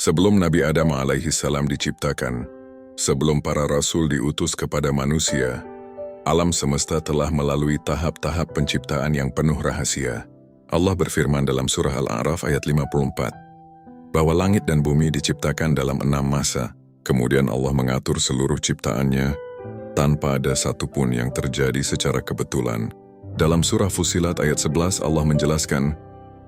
Sebelum Nabi Adam alaihissalam diciptakan, sebelum para rasul diutus kepada manusia, alam semesta telah melalui tahap-tahap penciptaan yang penuh rahasia. Allah berfirman dalam surah Al-A'raf ayat 54, bahwa langit dan bumi diciptakan dalam 6 masa, kemudian Allah mengatur seluruh ciptaannya tanpa ada satupun yang terjadi secara kebetulan. Dalam surah Fussilat ayat 11 Allah menjelaskan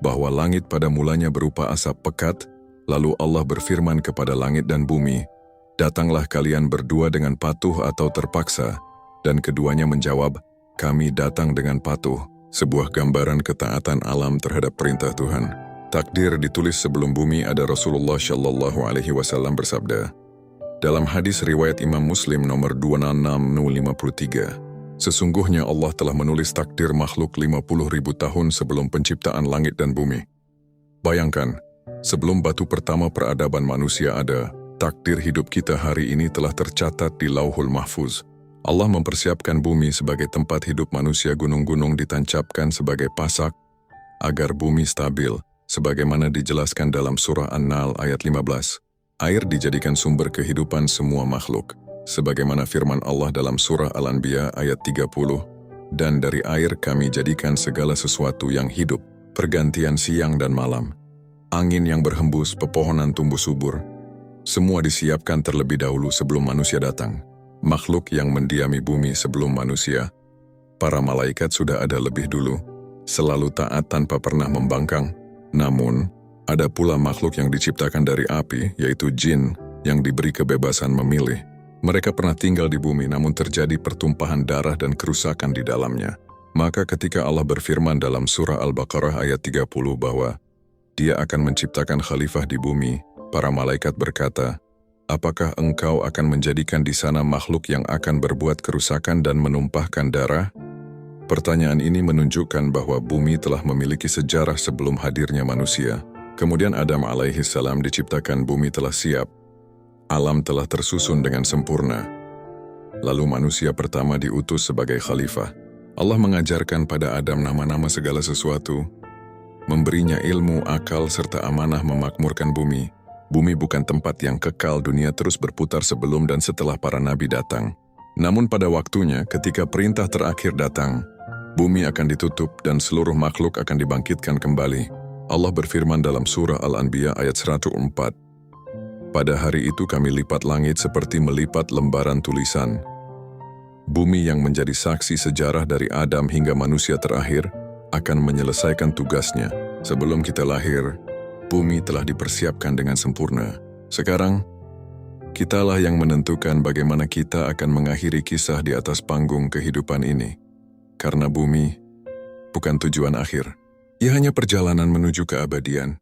bahwa langit pada mulanya berupa asap pekat, lalu Allah berfirman kepada langit dan bumi, "Datanglah kalian berdua dengan patuh atau terpaksa," dan keduanya menjawab, "Kami datang dengan patuh." Sebuah gambaran ketaatan alam terhadap perintah Tuhan. Takdir ditulis sebelum bumi ada. Rasulullah Shallallahu Alaihi Wasallam bersabda dalam hadis riwayat Imam Muslim nomor 26053, sesungguhnya Allah telah menulis takdir makhluk 50.000 tahun sebelum penciptaan langit dan bumi. Bayangkan, sebelum batu pertama peradaban manusia ada, takdir hidup kita hari ini telah tercatat di Lauhul Mahfuz. Allah mempersiapkan bumi sebagai tempat hidup manusia. Gunung-gunung ditancapkan sebagai pasak agar bumi stabil, sebagaimana dijelaskan dalam surah An-Nahl ayat 15. Air dijadikan sumber kehidupan semua makhluk, sebagaimana firman Allah dalam surah Al-Anbiya ayat 30, "Dan dari air kami jadikan segala sesuatu yang hidup, pergantian siang dan malam. Angin yang berhembus, pepohonan tumbuh subur. Semua disiapkan terlebih dahulu sebelum manusia datang. Makhluk yang mendiami bumi sebelum manusia, para malaikat sudah ada lebih dulu, selalu taat tanpa pernah membangkang. Namun, ada pula makhluk yang diciptakan dari api, yaitu jin, yang diberi kebebasan memilih. Mereka pernah tinggal di bumi, namun terjadi pertumpahan darah dan kerusakan di dalamnya. Maka ketika Allah berfirman dalam surah Al-Baqarah ayat 30 bahwa Dia akan menciptakan khalifah di bumi, para malaikat berkata, "Apakah engkau akan menjadikan di sana makhluk yang akan berbuat kerusakan dan menumpahkan darah?" Pertanyaan ini menunjukkan bahwa bumi telah memiliki sejarah sebelum hadirnya manusia. Kemudian Adam alaihissalam diciptakan, bumi telah siap. Alam telah tersusun dengan sempurna. Lalu manusia pertama diutus sebagai khalifah. Allah mengajarkan pada Adam nama-nama segala sesuatu, memberinya ilmu, akal, serta amanah memakmurkan bumi. Bumi bukan tempat yang kekal, dunia terus berputar sebelum dan setelah para nabi datang. Namun pada waktunya, ketika perintah terakhir datang, bumi akan ditutup dan seluruh makhluk akan dibangkitkan kembali. Allah berfirman dalam surah Al-Anbiya ayat 104, "Pada hari itu kami lipat langit seperti melipat lembaran tulisan." Bumi yang menjadi saksi sejarah dari Adam hingga manusia terakhir akan menyelesaikan tugasnya. Sebelum kita lahir, bumi telah dipersiapkan dengan sempurna. Sekarang, kitalah yang menentukan bagaimana kita akan mengakhiri kisah di atas panggung kehidupan ini. Karena bumi bukan tujuan akhir. Ia hanya perjalanan menuju keabadian.